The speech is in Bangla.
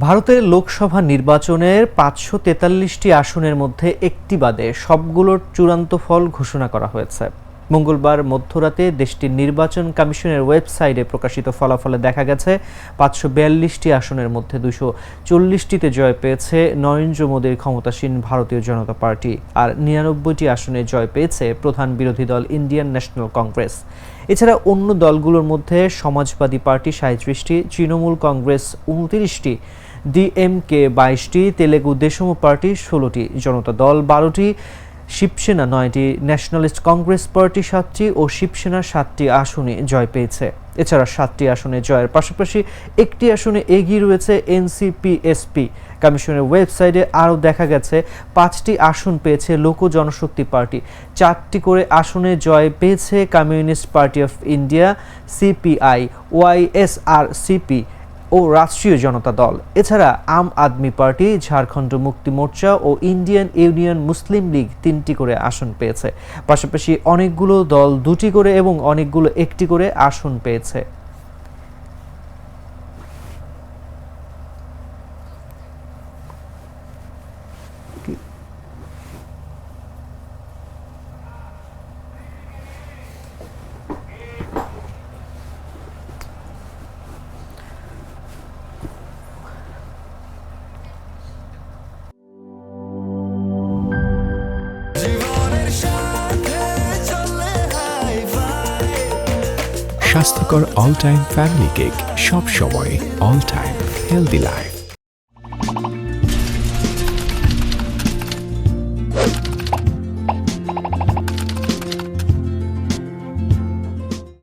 ভারতের লোকসভা নির্বাচনের ৫৪৩টি আসনের মধ্যে একটি বাদে সবগুলোর চূড়ান্ত ফল ঘোষণা করা হয়েছে। মঙ্গলবার মধ্যরাতে দেশটির নির্বাচন কমিশনের ওয়েবসাইটে প্রকাশিত ফলাফলে দেখা গেছে ৫৪২টি আসনের মধ্যে ২৪০টিতে জয় পেয়েছে নরেন্দ্র মোদীর ক্ষমতাসীন ভারতীয় জনতা পার্টি, আর ৯৯টি আসনে জয় পেয়েছে প্রধান বিরোধী দল ইন্ডিয়ান ন্যাশনাল কংগ্রেস। এছাড়া অন্য দলগুলোর মধ্যে সমাজবাদী পার্টি ৩৭টি, তৃণমূল কংগ্রেস ২৯টি, ডিএমকে ২২টি, তেলেগু দেশম পার্টি ১৬টি, জনতা দল ১২টি, শিবসেনা ৯টি, ন্যাশনালিস্ট কংগ্রেস পার্টি ৭টি ও শিবসেনা ৭টি আসনে জয় পেয়েছে। এছাড়া ৭টি আসনে জয়ের পাশাপাশি একটি আসনে এগিয়ে রয়েছে এনসিপি-এসপি। কমিশনের ওয়েবসাইটে আরও দেখা গেছে ৫টি আসন পেয়েছে লোক জনশক্তি পার্টি, ৪টি করে আসনে জয় পেয়েছে communist party of India, CPI, YSRCP ও রাষ্ট্রীয় জনতা দল। এছাড়া আম আদমি পার্টি, ঝাড়খণ্ড মুক্তি মোর্চা ও ইন্ডিয়ান ইউনিয়ন মুসলিম লীগ ৩টি করে আসন পেয়েছে। পাশাপাশি অনেকগুলো দল ২টি করে এবং অনেকগুলো একটি করে আসন পেয়েছে। স্বাস্থ্যকর অল টাইম ফ্যামিলি কেক, সব সময় অল টাইম হেলদি লাইফ।